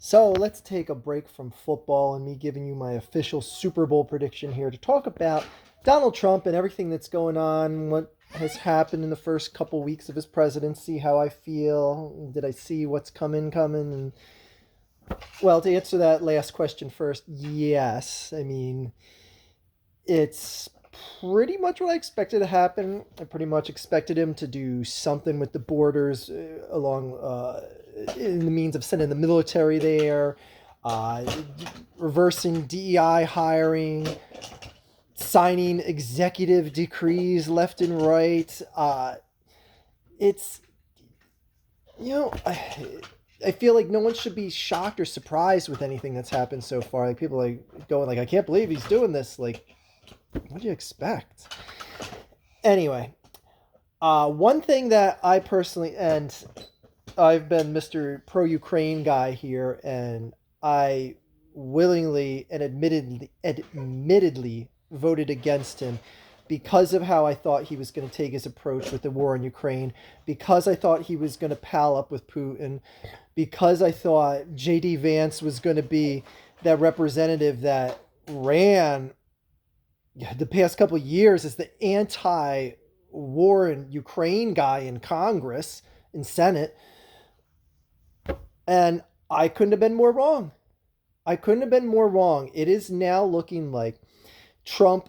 So let's take a break from football and me giving you my official Super Bowl prediction here to talk about Donald Trump and everything that's going on, what has happened in the first couple weeks of his presidency, how I feel, did I see what's coming, and well, to answer that last question first, yes. I mean, it's pretty much what I expected to happen. I pretty much expected him to do something with the borders in the means of sending the military there, uh, reversing DEI hiring, signing executive decrees left and right. It's, you know, I feel like no one should be shocked or surprised with anything that's happened so far. Like people like going like, I can't believe he's doing this. Like, what do you expect? Anyway, one thing that I personally, and I've been Mr. Pro Ukraine guy here, and I willingly and admittedly voted against him because of how I thought he was going to take his approach with the war in Ukraine, because I thought he was going to pal up with Putin, because I thought J.D. Vance was going to be that representative that ran the past couple of years as the anti-war in Ukraine guy in Congress, in Senate, and I couldn't have been more wrong. I couldn't have been more wrong. It is now looking like Trump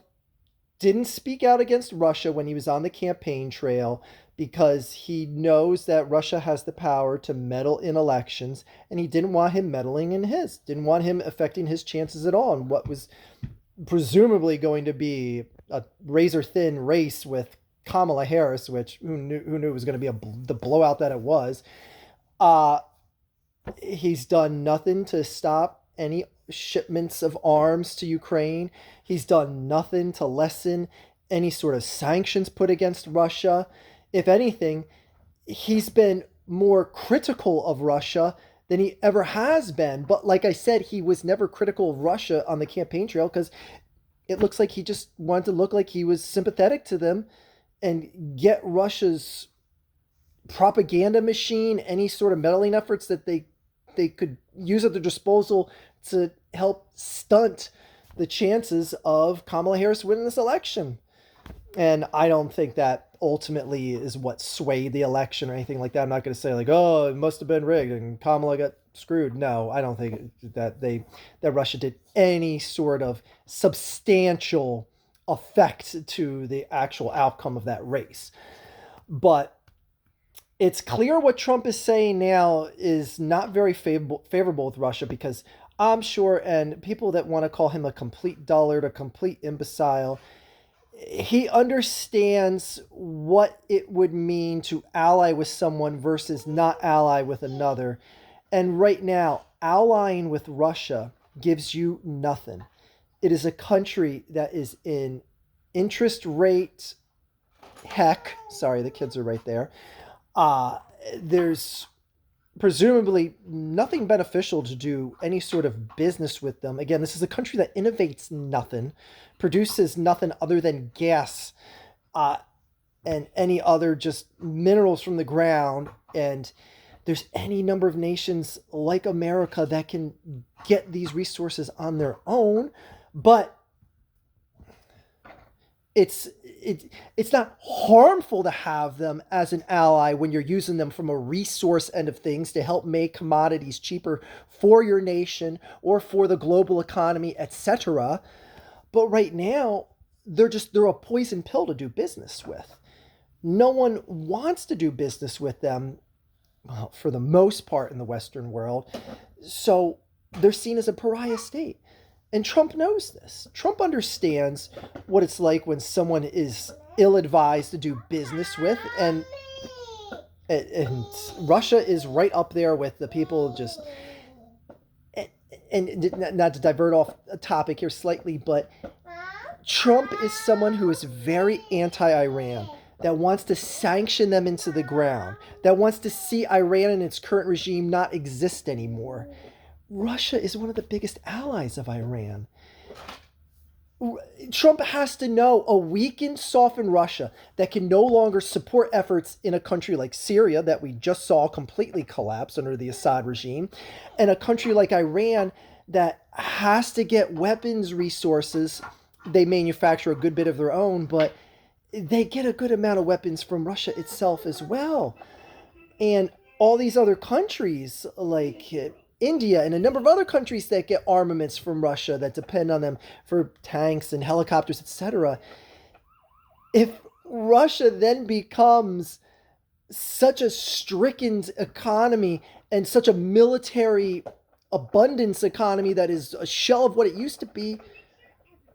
didn't speak out against Russia when he was on the campaign trail because he knows that Russia has the power to meddle in elections, and he didn't want him meddling in his, didn't want him affecting his chances at all in what was presumably going to be a razor thin race with Kamala Harris, which who knew was going to be the blowout that it was. Uh, he's done nothing to stop any shipments of arms to Ukraine. He's done nothing to lessen any sort of sanctions put against Russia. If anything, he's been more critical of Russia than he ever has been. But like I said, he was never critical of Russia on the campaign trail because it looks like he just wanted to look like he was sympathetic to them and get Russia's propaganda machine, any sort of meddling efforts that they could use at their disposal to help stunt the chances of Kamala Harris winning this election. And I don't think that ultimately is what swayed the election or anything like that. I'm not going to say like, oh, it must have been rigged and Kamala got screwed. No, I don't think that Russia did any sort of substantial effect to the actual outcome of that race. But it's clear what Trump is saying now is not very favorable with Russia because I'm sure, and people that want to call him a complete dullard, a complete imbecile, he understands what it would mean to ally with someone versus not ally with another. And right now, allying with Russia gives you nothing. It is a country that is in interest rate heck. Sorry, the kids are right there. Uh, there's presumably nothing beneficial to do any sort of business with them. Again, this is a country that innovates nothing, produces nothing other than gas uh, and any other just minerals from the ground. And there's any number of nations like America that can get these resources on their own, but it's not harmful to have them as an ally when you're using them from a resource end of things to help make commodities cheaper for your nation or for the global economy, etc. But right now, they're a poison pill to do business with. No one wants to do business with them, well, for the most part in the Western world. So they're seen as a pariah state. And Trump knows this. Trump understands what it's like when someone is ill-advised to do business with, and Russia is right up there with the people just. And not to divert off a topic here slightly, but Trump is someone who is very anti-Iran, that wants to sanction them into the ground, that wants to see Iran and its current regime not exist anymore. Russia is one of the biggest allies of Iran. Trump has to know a weakened, softened Russia that can no longer support efforts in a country like Syria that we just saw completely collapse under the Assad regime, and a country like Iran that has to get weapons resources. They manufacture a good bit of their own, but they get a good amount of weapons from Russia itself as well. And all these other countries like India and a number of other countries that get armaments from Russia that depend on them for tanks and helicopters, etc. If Russia then becomes such a stricken economy and such a military abundance economy that is a shell of what it used to be,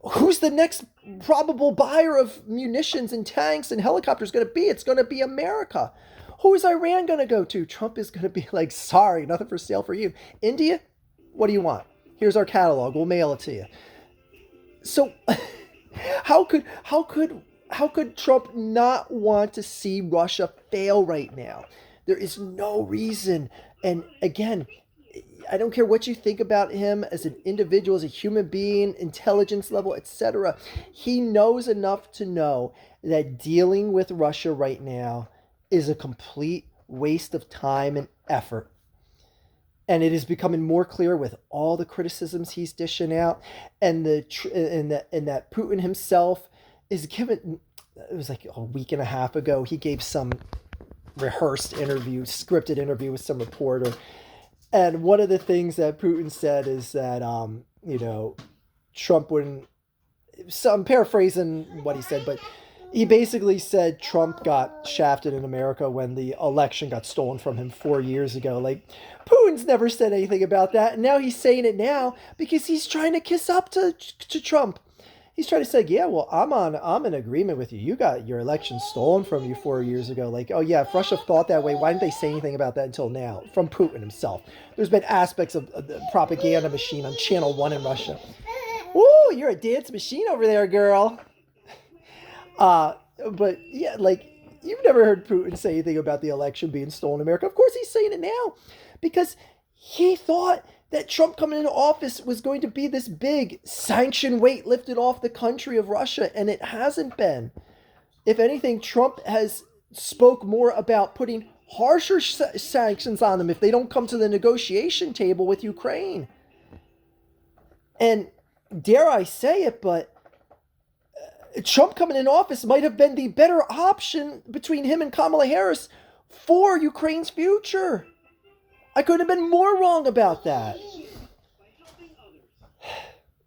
who's the next probable buyer of munitions and tanks and helicopters going to be? It's going to be America. Who is Iran going to go to? Trump is going to be like, sorry, nothing for sale for you. India, what do you want? Here's our catalog. We'll mail it to you. So how could Trump not want to see Russia fail right now? There is no reason. And again, I don't care what you think about him as an individual, as a human being, intelligence level, etc. He knows enough to know that dealing with Russia right now is a complete waste of time and effort. And it is becoming more clear with all the criticisms he's dishing out, and that Putin himself is given. It was like a week and a half ago. He gave some rehearsed interview, scripted interview with some reporter, and one of the things that Putin said is that Trump wouldn't. So I'm paraphrasing what he said, but he basically said Trump got shafted in America when the election got stolen from him 4 years ago. Like, Putin's never said anything about that, and now he's saying it now because he's trying to kiss up to Trump. He's trying to say, yeah, well, I'm in agreement with you. You got your election stolen from you 4 years ago. Like, oh yeah, if Russia thought that way, why didn't they say anything about that until now? From Putin himself. There's been aspects of the propaganda machine on Channel 1 in Russia. Ooh, you're a dance machine over there, girl. But yeah, like, you've never heard Putin say anything about the election being stolen in America. Of course he's saying it now because he thought that Trump coming into office was going to be this big sanction weight lifted off the country of Russia, and it hasn't been. If anything, Trump has spoke more about putting harsher sanctions on them if they don't come to the negotiation table with Ukraine. And dare I say it, but Trump coming in office might have been the better option between him and Kamala Harris for Ukraine's future. I couldn't have been more wrong about that.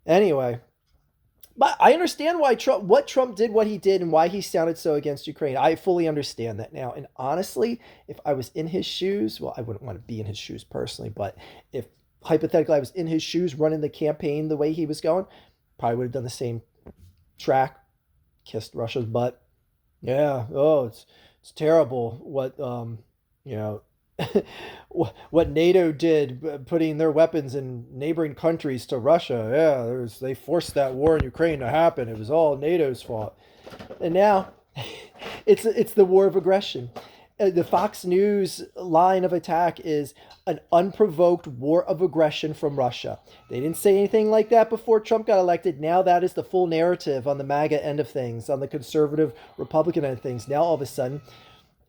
Anyway, but I understand why what Trump did, what he did, and why he sounded so against Ukraine. I fully understand that now. And honestly, if I was in his shoes, well, I wouldn't want to be in his shoes personally, but if hypothetically I was in his shoes running the campaign the way he was going, probably would have done the same track, kissed Russia's butt. Yeah, oh, it's terrible what what NATO did, putting their weapons in neighboring countries to Russia. Yeah, they forced that war in Ukraine to happen. It was all NATO's fault. And now it's the war of aggression. The Fox News line of attack is an unprovoked war of aggression from Russia. They didn't say anything like that before Trump got elected. Now that is the full narrative on the MAGA end of things, on the conservative Republican end of things. Now all of a sudden,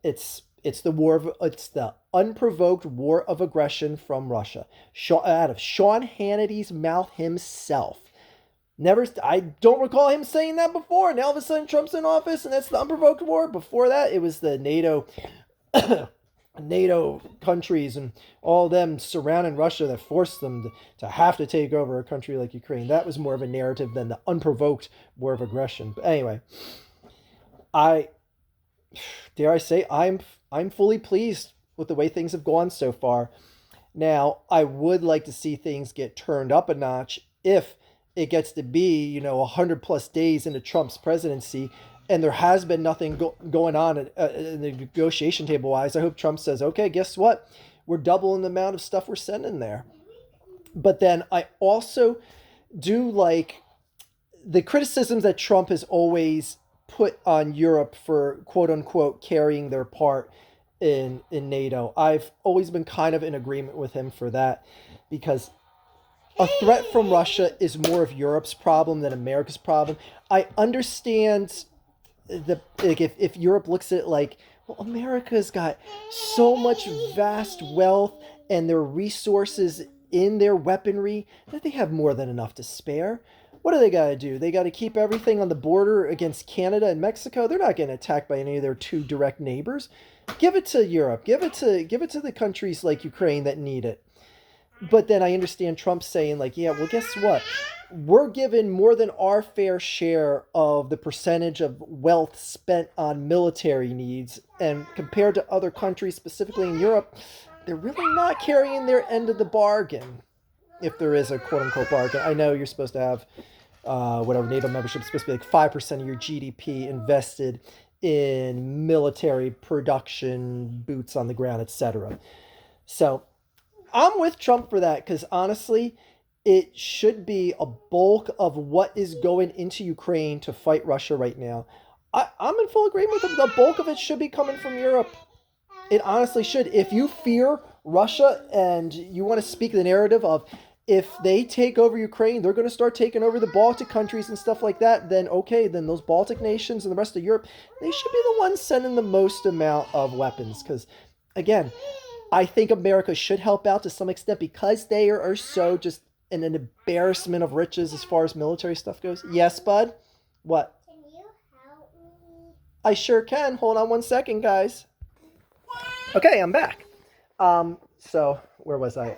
it's the unprovoked war of aggression from Russia, out of Sean Hannity's mouth himself. I don't recall him saying that before. Now all of a sudden Trump's in office and that's the unprovoked war. Before that, it was the NATO countries and all them surrounding Russia that forced them to have to take over a country like Ukraine. That was more of a narrative than the unprovoked war of aggression. But anyway, dare I say, I'm fully pleased with the way things have gone so far. Now, I would like to see things get turned up a notch if it gets to be, 100 plus days into Trump's presidency and there has been nothing going on in the negotiation table wise. I hope Trump says, okay, guess what? We're doubling the amount of stuff we're sending there. But then I also do like the criticisms that Trump has always put on Europe for quote unquote carrying their part in NATO. I've always been kind of in agreement with him for that because a threat from Russia is more of Europe's problem than America's problem. I understand like if Europe looks at it like, well, America's got so much vast wealth and their resources in their weaponry that they have more than enough to spare. What do they got to do? They got to keep everything on the border against Canada and Mexico. They're not getting attacked by any of their two direct neighbors. Give it to Europe. Give it to the countries like Ukraine that need it. But then I understand Trump saying like, yeah, well, guess what? We're given more than our fair share of the percentage of wealth spent on military needs. And compared to other countries, specifically in Europe, they're really not carrying their end of the bargain. If there is a quote unquote bargain. I know you're supposed to have whatever NATO membership is supposed to be like 5% of your GDP invested in military production, boots on the ground, etc. So I'm with Trump for that because honestly, it should be a bulk of what is going into Ukraine to fight Russia right now. I'm in full agreement with him. The bulk of it should be coming from Europe. It honestly should. If you fear Russia and you want to speak the narrative of if they take over Ukraine, they're going to start taking over the Baltic countries and stuff like that, then okay, then those Baltic nations and the rest of Europe, they should be the ones sending the most amount of weapons. Because, again, I think America should help out to some extent because they are so just an embarrassment of riches as far as military stuff goes. Yes, bud? What? Can you help me? I sure can. Hold on one second, guys. Okay, I'm back. So, where was I?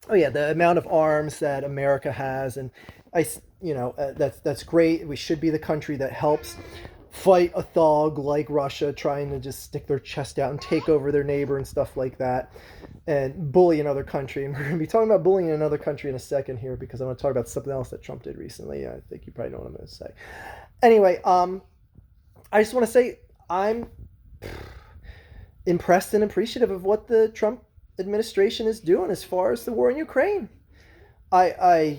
Oh yeah, the amount of arms that America has, and that's great. We should be the country that helps fight a thug like Russia trying to just stick their chest out and take over their neighbor and stuff like that, and bully another country. And we're going to be talking about bullying another country in a second here because I want to talk about something else that Trump did recently. I think you probably know what I'm going to say. Anyway, I just want to say I'm impressed and appreciative of what the Trump administration is doing as far as the war in Ukraine. I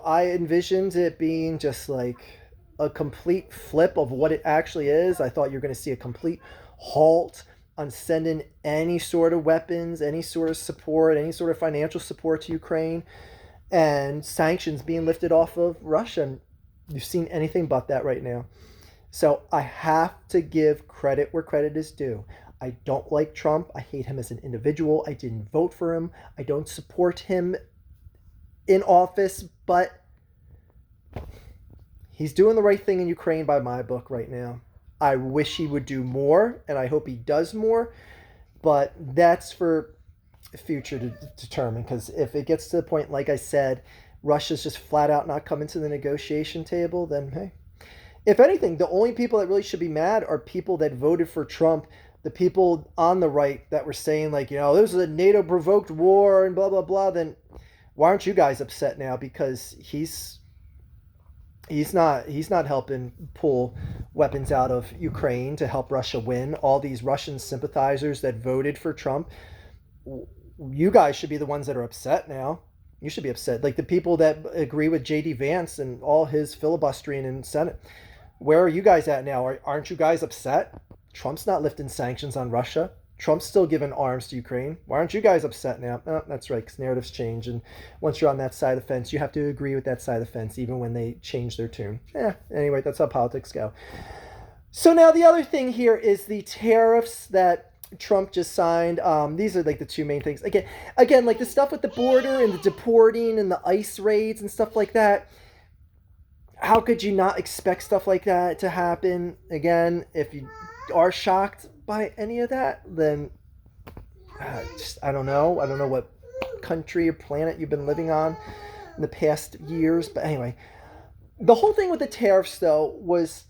envisioned it being just like a complete flip of what it actually is. I thought you're going to see a complete halt on sending any sort of weapons, any sort of support, any sort of financial support to Ukraine, and sanctions being lifted off of Russia. And you've seen anything but that right now. So I have to give credit where credit is due. I don't like Trump. I hate him as an individual. I didn't vote for him. I don't support him in office, but he's doing the right thing in Ukraine by my book right now. I wish he would do more, and I hope he does more, but that's for the future to determine, because if it gets to the point, like I said, Russia's just flat out not coming to the negotiation table, then hey. If anything, the only people that really should be mad are people that voted for Trump, the people on the right that were saying like, this is a NATO-provoked war and blah, blah, blah, then why aren't you guys upset now? Because he's not helping pull weapons out of Ukraine to help Russia win. All these Russian sympathizers that voted for Trump, you guys should be the ones that are upset now. You should be upset. Like the people that agree with J.D. Vance and all his filibustering in Senate. Where are you guys at now? Aren't you guys upset? Trump's not lifting sanctions on Russia. Trump's still giving arms to Ukraine. Why aren't you guys upset now? Oh, that's right, because narratives change. And once you're on that side of the fence, you have to agree with that side of the fence, even when they change their tune. Anyway, that's how politics go. So now the other thing here is the tariffs that Trump just signed. These are like the two main things. Again, like the stuff with the border and the deporting and the ICE raids and stuff like that. How could you not expect stuff like that to happen? Again, if you are shocked by any of that, then I don't know. I don't know what country or planet you've been living on in the past years. But anyway, the whole thing with the tariffs, though, was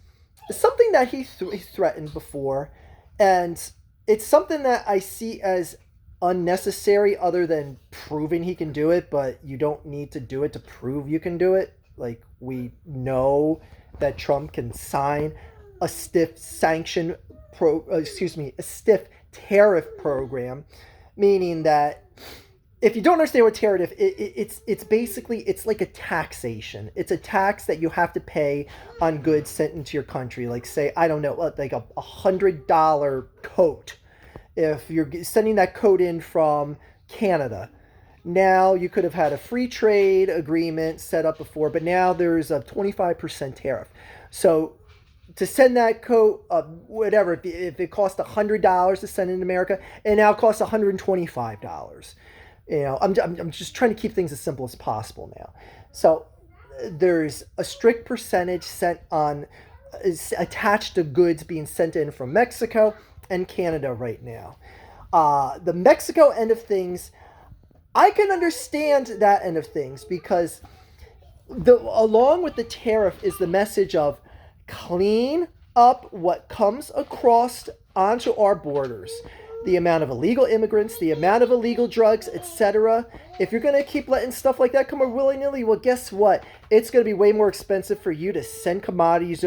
something that he threatened before. And it's something that I see as unnecessary other than proving he can do it. But you don't need to do it to prove you can do it. Like, we know that Trump can sign a stiff a stiff tariff program, meaning that if you don't understand what tariff, it's basically, it's like a taxation. It's a tax that you have to pay on goods sent into your country. Like say, I don't know, like a $100 coat. If you're sending that coat in from Canada, Now you could have had a free trade agreement set up before, but now there's a 25% tariff. So to send that coat, whatever, if it cost $100 to send it in America, it now costs $125. I'm just trying to keep things as simple as possible now. So there's a strict percentage sent on is attached to goods being sent in from Mexico and Canada right now. The Mexico end of things, I can understand that end of things because along with the tariff is the message of clean up what comes across onto our borders. The amount of illegal immigrants, the amount of illegal drugs, etc. If you're going to keep letting stuff like that come willy-nilly, well, guess what? It's going to be way more expensive for you to send commodities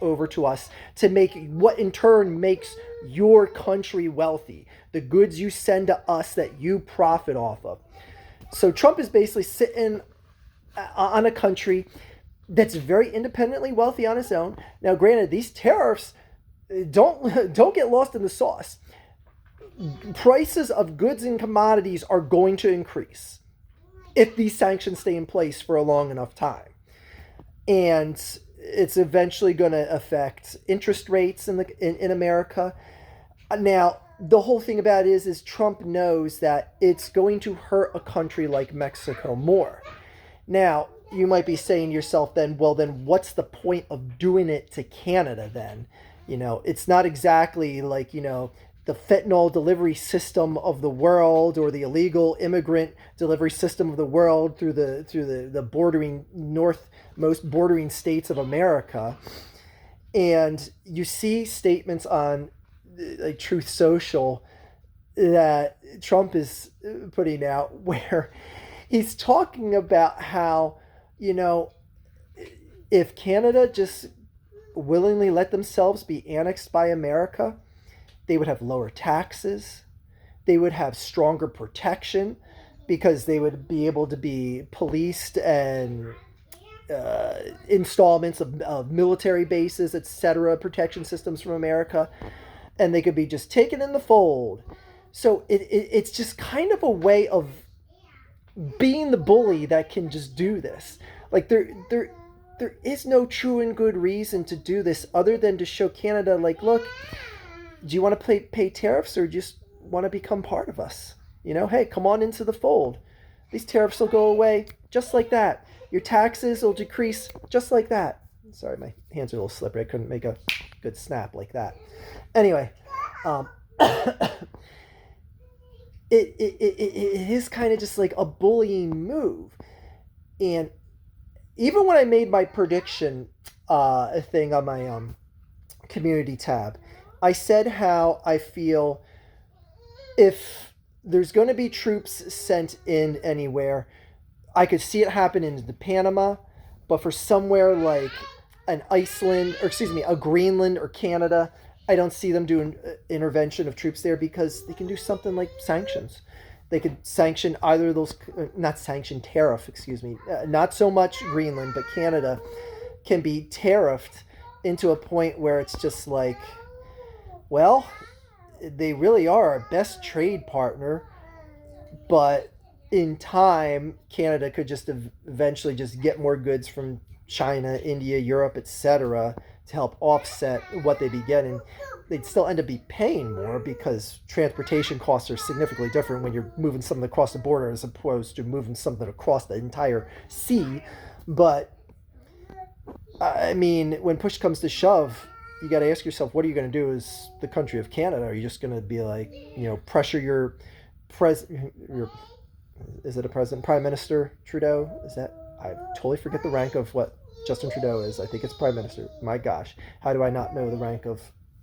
over to us to make what in turn makes your country wealthy. The goods you send to us that you profit off of. So Trump is basically sitting on a country that's very independently wealthy on its own. Now, granted, these tariffs don't get lost in the sauce. Prices of goods and commodities are going to increase if these sanctions stay in place for a long enough time. And it's eventually going to affect interest rates in America. Now, the whole thing about it is Trump knows that it's going to hurt a country like Mexico more. Now, you might be saying to yourself then, well, then what's the point of doing it to Canada then? It's not exactly like, the fentanyl delivery system of the world or the illegal immigrant delivery system of the world through the bordering northmost bordering states of America. And you see statements on like Truth Social that Trump is putting out where he's talking about how, if Canada just willingly let themselves be annexed by America, they would have lower taxes, they would have stronger protection because they would be able to be policed and installments of military bases, etc., protection systems from America, and they could be just taken in the fold. So it's just kind of a way of being the bully that can just do this. Like there is no true and good reason to do this other than to show Canada, like, look, do you want to pay tariffs or just want to become part of us? Hey, come on into the fold. These tariffs will go away just like that. Your taxes will decrease just like that. Sorry, my hands are a little slippery. I couldn't make a good snap like that. Anyway, it is kind of just like a bullying move. And even when I made my prediction thing on my community tab, I said how I feel if there's going to be troops sent in anywhere, I could see it happen in the Panama, but for somewhere like an Iceland, or excuse me, a Greenland or Canada, I don't see them doing intervention of troops there because they can do something like sanctions. They could sanction either of those, not sanction, tariff, excuse me. Not so much Greenland, but Canada can be tariffed into a point where it's just like, well, they really are our best trade partner, but in time, Canada could just eventually just get more goods from China, India, Europe, etc. to help offset what they'd be getting. They'd still end up be paying more because transportation costs are significantly different when you're moving something across the border as opposed to moving something across the entire sea. But, I mean, when push comes to shove, you got to ask yourself, what are you going to do as the country of Canada? Are you just going to be like, pressure your is it a president? Prime Minister Trudeau? Is that? I totally forget the rank of what Justin Trudeau is. I think it's Prime Minister. My gosh. How do I not know the rank of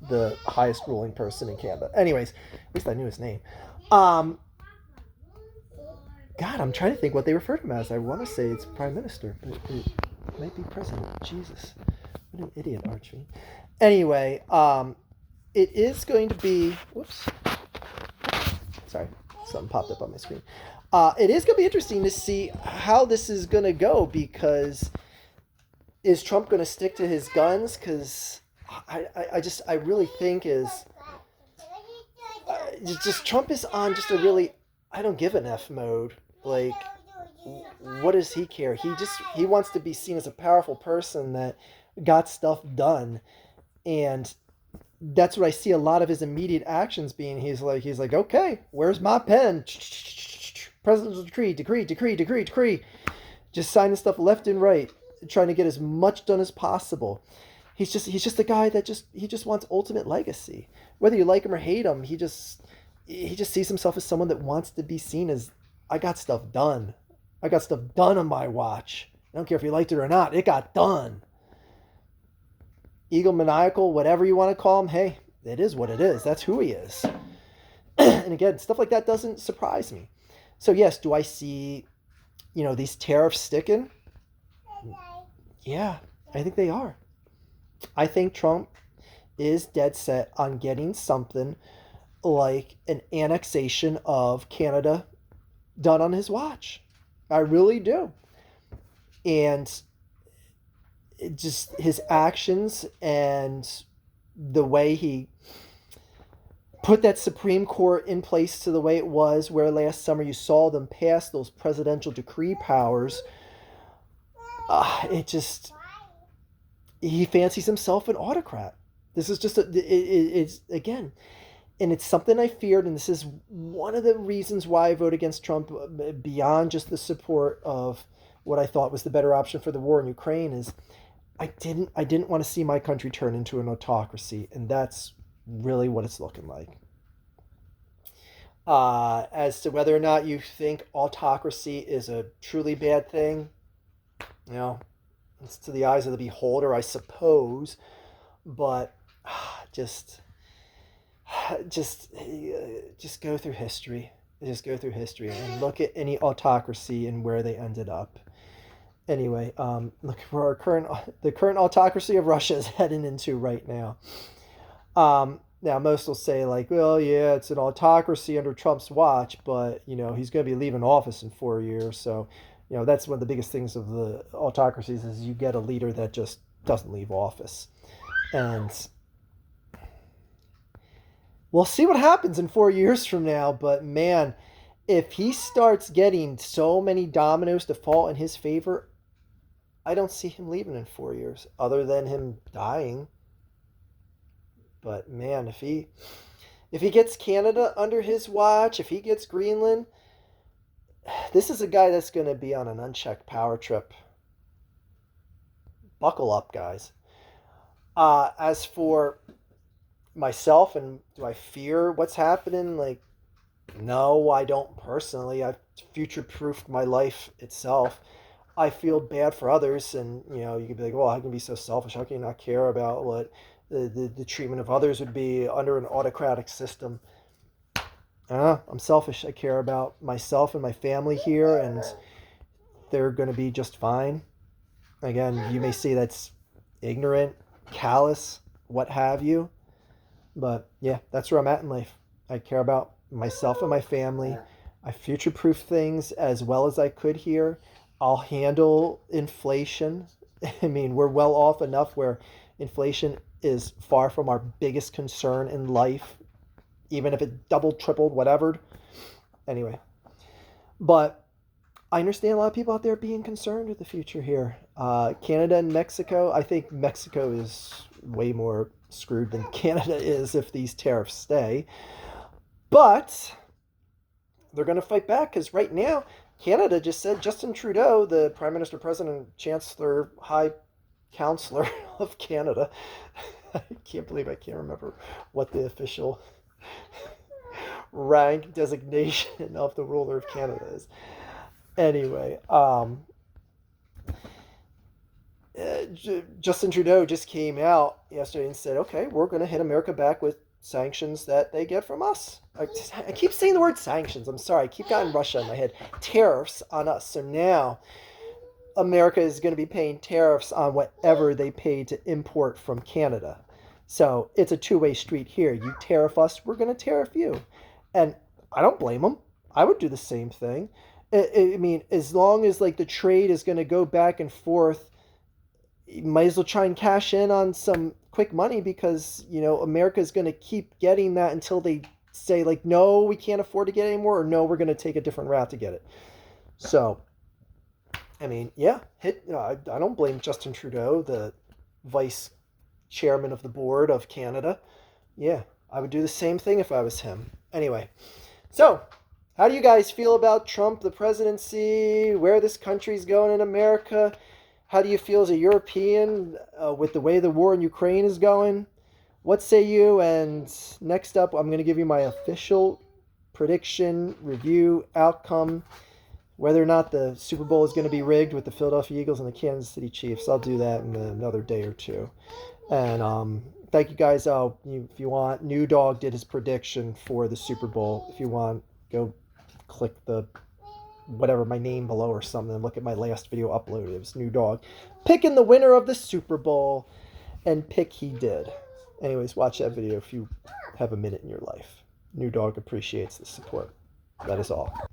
the highest ruling person in Canada? Anyways, at least I knew his name. God, I'm trying to think what they refer to him as. I want to say it's Prime Minister, but it might be President. Jesus. What an idiot, Archie. Anyway, it is going to be... Whoops. Sorry. Something popped up on my screen. It is going to be interesting to see how this is going to go, because is Trump going to stick to his guns? Because I really think just Trump is on just a really I don't give an F mode. Like, what does he care? He wants to be seen as a powerful person that got stuff done. And that's what I see a lot of his immediate actions being. He's like, okay, where's my pen? Presidential decree. Just signing stuff left and right, trying to get as much done as possible. He's just a guy that just wants ultimate legacy. Whether you like him or hate him, he just sees himself as someone that wants to be seen as, I got stuff done. I got stuff done on my watch. I don't care if you liked it or not. It got done. Egomaniacal, whatever you want to call him. Hey, it is what it is. That's who he is. And again, stuff like that doesn't surprise me. So yes, do I see, these tariffs sticking? Yeah, I think they are. I think Trump is dead set on getting something like an annexation of Canada done on his watch. I really do. And it just his actions and the way he put that Supreme Court in place to the way it was, where last summer you saw them pass those presidential decree powers, it just, he fancies himself an autocrat. This is just, it's, again, and it's something I feared, and this is one of the reasons why I vote against Trump, beyond just the support of what I thought was the better option for the war in Ukraine, is I didn't want to see my country turn into an autocracy, and that's really what it's looking like. As to whether or not you think autocracy is a truly bad thing, it's to the eyes of the beholder, I suppose. But just, just go through history. Just go through history and look at any autocracy and where they ended up. Anyway, look where the current autocracy of Russia is heading into right now. Now, most will say, like, well, yeah, it's an autocracy under Trump's watch, but, he's going to be leaving office in 4 years. So, that's one of the biggest things of the autocracies is you get a leader that just doesn't leave office. And we'll see what happens in 4 years from now. But, man, if he starts getting so many dominoes to fall in his favor, I don't see him leaving in 4 years, other than him dying. But man, if he gets Canada under his watch, if he gets Greenland, this is a guy that's going to be on an unchecked power trip. Buckle up, guys. As for myself, and do I fear what's happening? Like, no, I don't personally. I've future-proofed my life itself. I feel bad for others, and you could be like, well, I can be so selfish. How can you not care about what the treatment of others would be under an autocratic system? I'm selfish. I care about myself and my family here, and they're going to be just fine. Again, you may say that's ignorant, callous, what have you, but yeah, that's where I'm at in life. I care about myself and my family. I future-proof things as well as I could here. I'll handle inflation. I mean, we're well off enough where inflation is far from our biggest concern in life, even if it doubled, tripled, whatever. Anyway, but I understand a lot of people out there being concerned with the future here. Canada and Mexico, I think Mexico is way more screwed than Canada is if these tariffs stay. But they're going to fight back because right now, Canada just said Justin Trudeau, the Prime Minister, President, Chancellor, High Counselor of Canada. I can't believe I can't remember what the official rank designation of the ruler of Canada is. Anyway, Justin Trudeau just came out yesterday and said, okay, we're going to hit America back with sanctions that they get from us. I keep saying the word sanctions. I'm sorry. I keep getting Russia in my head. Tariffs on us. So now America is going to be paying tariffs on whatever they paid to import from Canada. So it's a two-way street here. You tariff us, we're going to tariff you. And I don't blame them. I would do the same thing. I mean, as long as like the trade is going to go back and forth, you might as well try and cash in on some quick money because, America is going to keep getting that until they say like, no, we can't afford to get it anymore, or no, we're going to take a different route to get it. So, I mean, yeah, I don't blame Justin Trudeau, the vice chairman of the board of Canada. Yeah, I would do the same thing if I was him. Anyway, so how do you guys feel about Trump, the presidency, where this country's going in America? How do you feel as a European with the way the war in Ukraine is going? What say you? And next up, I'm going to give you my official prediction, review, outcome, whether or not the Super Bowl is going to be rigged with the Philadelphia Eagles and the Kansas City Chiefs. I'll do that in another day or two. And thank you guys. If you want, New Dog did his prediction for the Super Bowl. If you want, go click the whatever my name below or something and look at my last video uploaded. It was New Dog picking the winner of the Super Bowl, and pick he did. Anyways, watch that video if you have a minute in your life. New Dog appreciates the support. That is all.